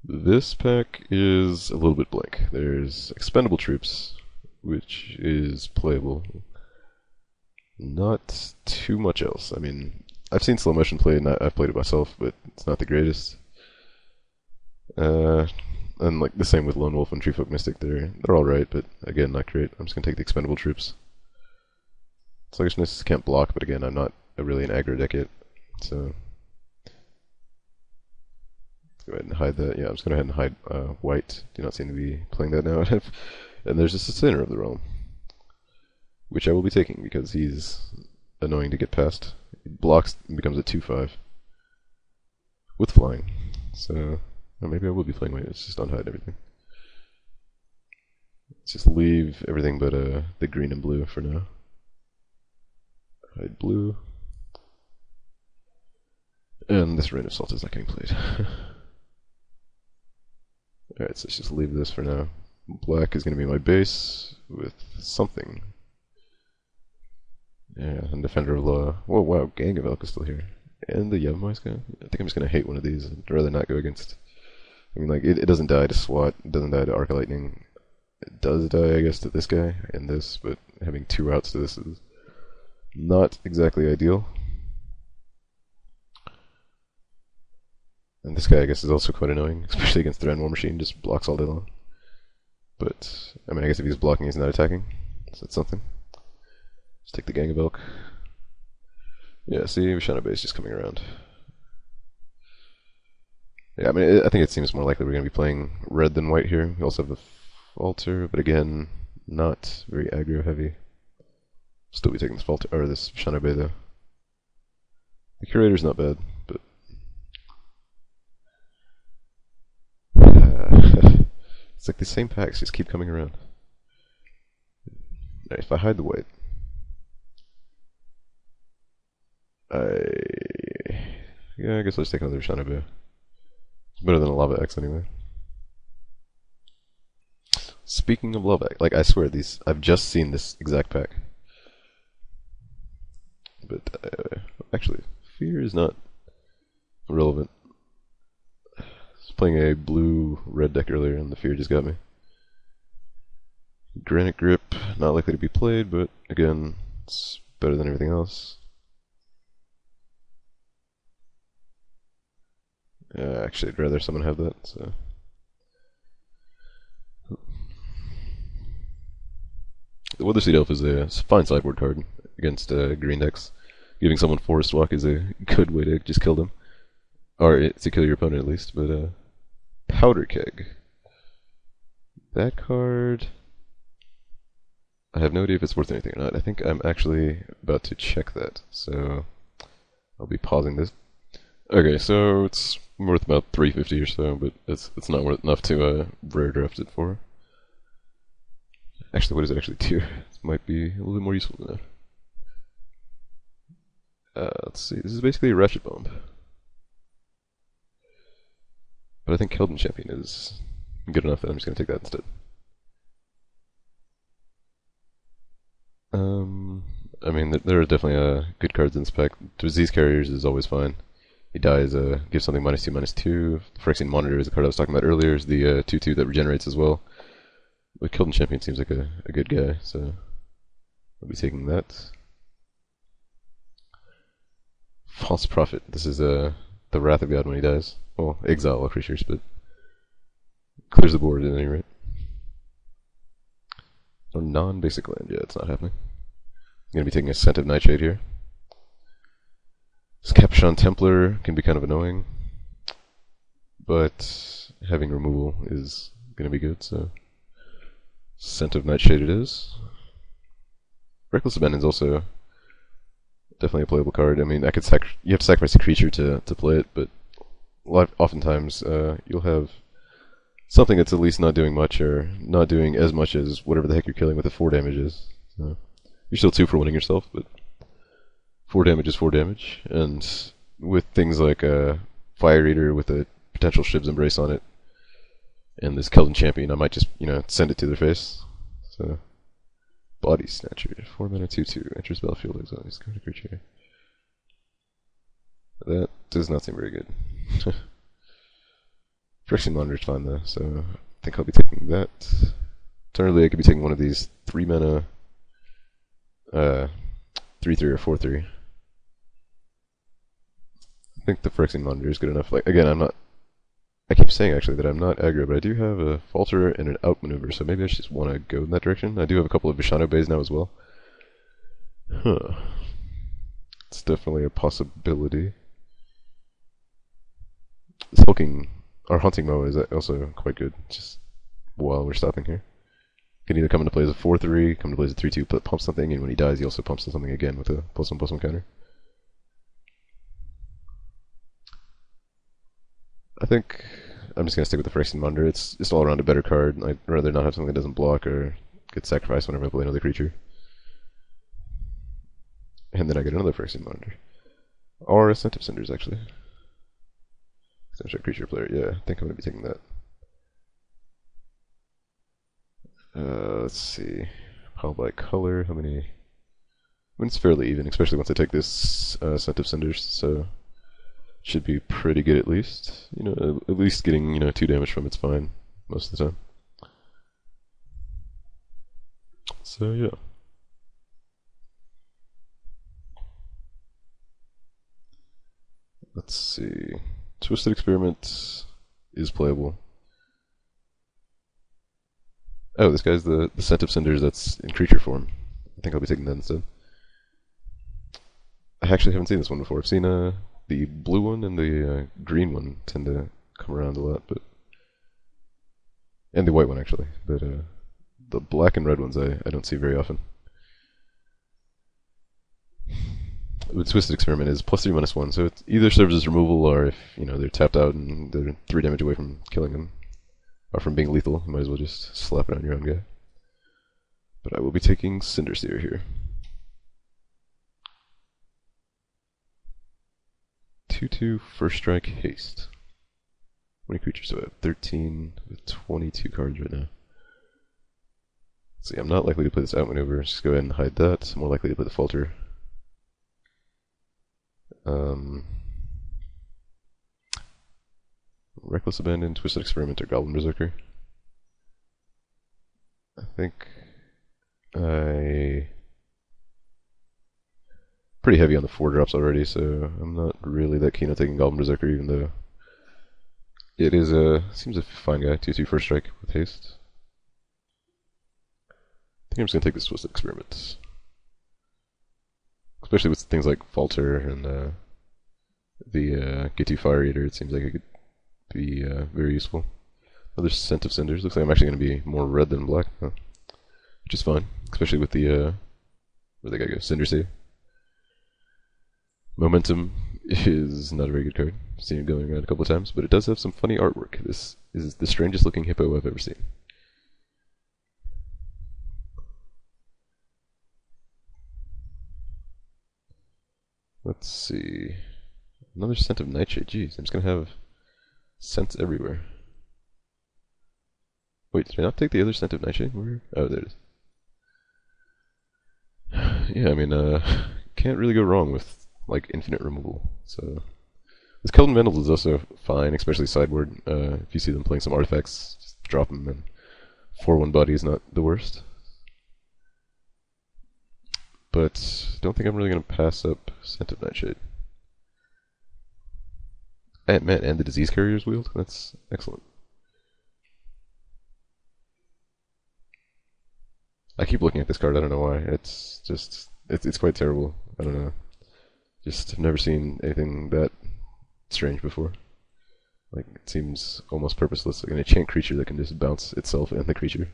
This pack is a little bit blank. There's expendable troops, which is playable. Not too much else. I mean, I've seen slow motion played, and I've played it myself, but it's not the greatest. Uh, and like the same with Lone Wolf and Treefolk Mystic, they're all right, but again, not great. I'm just gonna take the expendable troops. Sluggishness can't block, but again, I'm not really an aggro deck yet, so go ahead and hide that. Yeah, I'm just going to go ahead and hide white. Do not seem to be playing that now. And there's just the Sinner of the Realm, which I will be taking because he's annoying to get past. He blocks and becomes a 2/5 with flying. So, or maybe I will be playing white. Let's just unhide everything. Let's just leave everything but the green and blue for now. Hide blue. And this Rain of Salt is not getting played. Alright, so let's just leave this for now. Black is going to be my base with something. Yeah, and Defender of Law. Whoa, wow, Gang of Elk is still here. And the Yevmois guy? I think I'm just going to hate one of these. I'd rather not go against. I mean, like, it doesn't die to SWAT, it doesn't die to Arc Lightning. It does die, I guess, to this guy and this, but having two routes to this is not exactly ideal. And this guy, I guess, is also quite annoying, especially against the Ren War Machine, just blocks all day long. But, I mean, I guess if he's blocking, he's not attacking, so that's something. Let's take the Gang of Elk. Yeah, see, Vishana Bay is just coming around. Yeah, I mean, I think it seems more likely we're going to be playing red than white here. We also have the Falter, but again, not very aggro heavy. Still be taking this Falter, or this Vishana Bay, though. The Curator's not bad, but it's like the same packs just keep coming around. Right, if I hide the white, yeah, I guess I'll just take another Vishana Bay. It's better than a Lava X anyway. Speaking of Lava X, like I swear I've just seen this exact pack. But actually, Fear is not relevant. I was playing a blue-red deck earlier and the Fear just got me. Granite Grip, not likely to be played, but again, it's better than everything else. Actually, I'd rather someone have that, so. The Weatherseed Elf is a fine sideboard card against green decks. Giving someone Forest Walk is a good way to just kill them. Or to kill your opponent at least, but Powder Keg. That card, I have no idea if it's worth anything or not. I think I'm actually about to check that, so I'll be pausing this. Okay, so it's worth about 350 or so, but it's not worth enough to rare draft it for. Actually, what does it actually do? This might be a little bit more useful than that. Let's see, this is basically a Ratchet Bomb. But I think Keldon Champion is good enough that I'm just going to take that instead. I mean, there are definitely good cards in this pack. Disease Carriers is always fine. He dies, gives something -2/-2. The Phyrexian Monitor is the card I was talking about earlier, is the 2/2 that regenerates as well. But Keldon Champion seems like a good guy, so I'll be taking that. False Prophet. This is the Wrath of God when he dies. Well, exile all creatures, but clears the board at any rate. Or non-basic land. Yeah, it's not happening. I'm going to be taking a Scent of Nightshade here. This Capuchon Templar can be kind of annoying, but having removal is going to be good, so Scent of Nightshade it is. Reckless Abandon is also definitely a playable card. I mean, you have to sacrifice a creature to play it, but oftentimes you'll have something that's at least not doing much, or not doing as much as whatever the heck you're killing with the 4 damage is. So you're still 2 for winning yourself, but 4 damage is 4 damage, and with things like Fire Eater with a potential Shiv's Embrace on it, and this Keldon Champion, I might just, send it to their face. So, Body Snatcher, 4 mana 2/2, enters battlefield, exiles, card a creature. That does not seem very good. Phyrexian Monitor's fine though, so I think I'll be taking that. Alternatively, I could be taking one of these 3 mana, 3/3 or 4/3. I think the Phyrexian Monitor is good enough. Like again, I keep saying actually that I'm not aggro, but I do have a Falter and an outmaneuver, so maybe I just want to go in that direction. I do have a couple of Vishano Bays now as well. Huh. It's definitely a possibility. This hulking, or hunting Moa is also quite good, just while we're stopping here. Can either come into play as a 4/3, come into play as a 3/2, pump something, and when he dies he also pumps something again with a +1/+1 counter. I think I'm just going to stick with the Phyrexian Monitor. It's just all around a better card. I'd rather not have something that doesn't block or get sacrificed whenever I play another creature. And then I get another Phyrexian Monitor. Or a Scent of Cinders, actually. Essentially a creature player, yeah, I think I'm going to be taking that. Let's see. How by color, how many... I mean, it's fairly even, especially once I take this Scent of Cinders, so... Should be pretty good at least. You know, at least getting, 2 damage from it's fine most of the time. So yeah. Let's see. Twisted Experiment is playable. Oh, this guy's the Scent of Cinders that's in creature form. I think I'll be taking that instead. I actually haven't seen this one before. I've seen the blue one and the green one tend to come around a lot, but and the white one actually, but the black and red ones I don't see very often. With Twisted Experiment is +3/-1, so it either serves as removal, or if they're tapped out and they're 3 damage away from killing them, or from being lethal, you might as well just slap it on your own guy. But I will be taking Cinderseer here. 2/2 First Strike Haste. How many creatures do I have? 13 with 22 cards right now. Let's see, I'm not likely to play this outmaneuver. Just go ahead and hide that. I'm more likely to play the Falter. Reckless Abandon, Twisted Experiment, or Goblin Berserker. I think pretty heavy on the 4 drops already, so I'm not really that keen on taking Goblin Berserker, even though it is seems a fine guy. 2/2 First Strike with haste. I think I'm just gonna take this Twisted Experiment, especially with things like Falter and the Get2 Fire Eater. It seems like it could be very useful. Another Scent of Cinders. Looks like I'm actually going to be more red than black, which is fine, especially with the where'd that guy go? Cinderseer. Momentum is not a very good card. I've seen it going around a couple of times, but it does have some funny artwork. This is the strangest looking hippo I've ever seen. Let's see. Another Scent of Nightshade. Jeez, I'm just going to have scents everywhere. Wait, did I not take the other Scent of Nightshade? Where? Oh, there it is. Yeah, I mean, can't really go wrong with like infinite removal. So this Keldon Vandal is also fine, especially sideboard. If you see them playing some artifacts, just drop them, and 4/1 body is not the worst. But don't think I'm really going to pass up Scent of Nightshade. And man, and the Disease Carrier's Wield? That's excellent. I keep looking at this card, I don't know why. It's just, it's quite terrible. I don't know. Just have never seen anything that strange before. Like, it seems almost purposeless, like an enchant creature that can just bounce itself and the creature.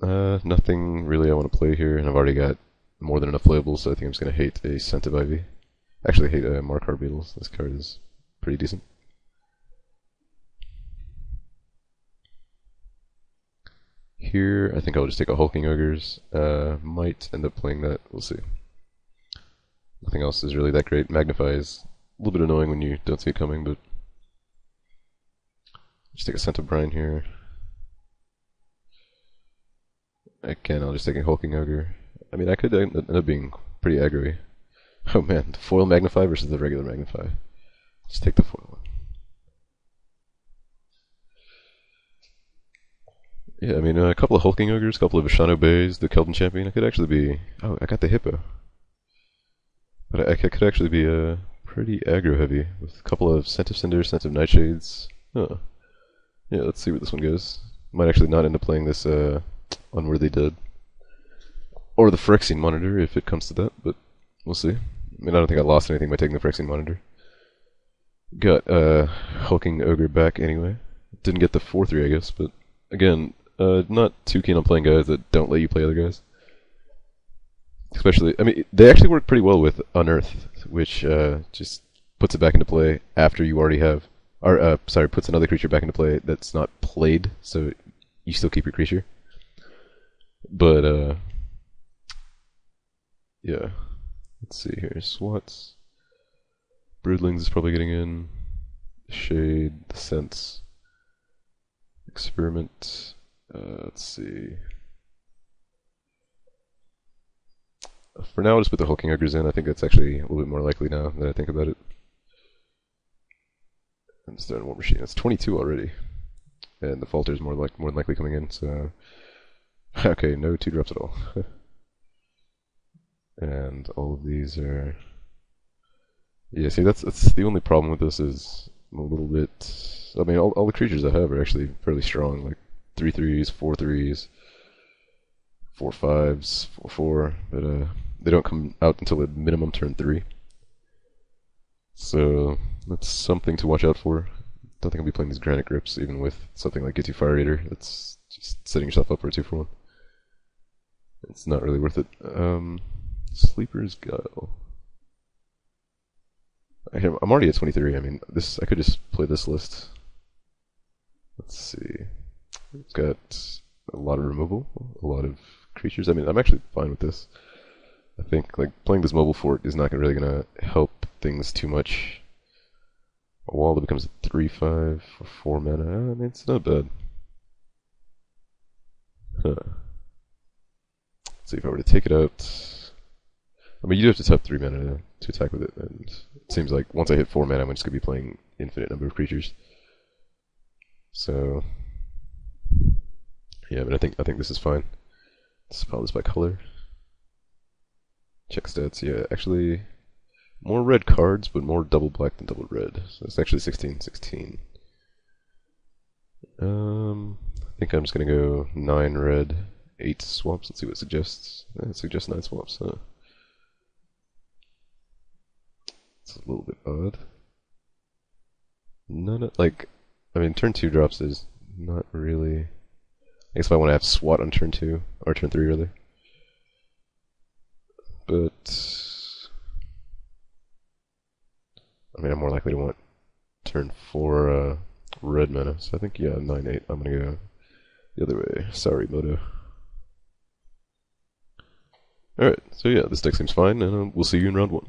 Nothing really I want to play here, and I've already got more than enough playables, so I think I'm just going to hate a Scent of Ivy. Actually, hate Markar Beetles. This card is pretty decent. Here, I think I'll just take a Hulking Ogres. Might end up playing that, we'll see. Nothing else is really that great. Magnify is a little bit annoying when you don't see it coming, but just take a Scent of Brine here. Again, I'll just take a Hulking Ogre. I mean, I could end up being pretty aggro-y. Oh man, the foil Magnify versus the regular Magnify. Just take the foil one. Yeah, I mean, a couple of Hulking Ogres, a couple of Ashano Bays, the Kelvin Champion. I could actually be. Oh, I got the Hippo. But I could actually be pretty aggro heavy with a couple of Scent of Cinder, Scent of Nightshades. Huh. Yeah, let's see where this one goes. Might actually not end up playing this Unworthy Dead. Or the Phyrexian Monitor if it comes to that, but we'll see. I mean, I don't think I lost anything by taking the Phyrexian Monitor. Got Hulking Ogre back anyway. Didn't get the 4-3, I guess, but again, not too keen on playing guys that don't let you play other guys. Especially, I mean, they actually work pretty well with Unearth, which just puts it back into play after you already have, or sorry, puts another creature back into play that's not played, so you still keep your creature. But yeah, let's see here. Swats, Broodlings is probably getting in. Shade, the Sense, Experiment. Let's see. For now, I'll just put the Hulking Ogres in. I think that's actually a little bit more likely now that I think about it. And start War Machine. It's 22 already, and the Falter's more than likely coming in. So, okay, no 2-drops at all. And all of these are. Yeah, see, that's the only problem with this is I'm a little bit. I mean, all the creatures I have are actually fairly strong, like 3/3s, 4/3s, 4/5s, 4/4, but they don't come out until at minimum turn 3. So that's something to watch out for. Don't think I'll be playing these Granite Grips, even with something like Get 2 Fire Eater. That's just setting yourself up for a 2-for-1. It's not really worth it. Sleeper's Guile. I'm already at 23. I mean, I could just play this list. Let's see. It's got a lot of removal, a lot of creatures. I mean, I'm actually fine with this. I think like playing this mobile fort is not really gonna help things too much. A wall that becomes a 3/5 for 4 mana. I mean, it's not bad. Huh. Let's see if I were to take it out. I mean, you do have to tap 3 mana to attack with it, and it seems like once I hit 4 mana, I'm just gonna be playing infinite number of creatures. So, yeah, but I think this is fine. Let's follow this by color. Check stats. Yeah, actually, more red cards, but more double black than double red. So it's actually 16/16. I think I'm just gonna go 9 red, 8 swaps. Let's see what it suggests. It suggests 9 swaps. Huh. It's a little bit odd. I mean, turn 2 drops is not really. I guess if I want to have SWAT on turn 2, or turn 3 rather. But I mean, I'm more likely to want turn 4 red mana, so I think, yeah, 9/8. I'm gonna go the other way. Sorry, Moto. Alright, so yeah, this deck seems fine, and we'll see you in round 1.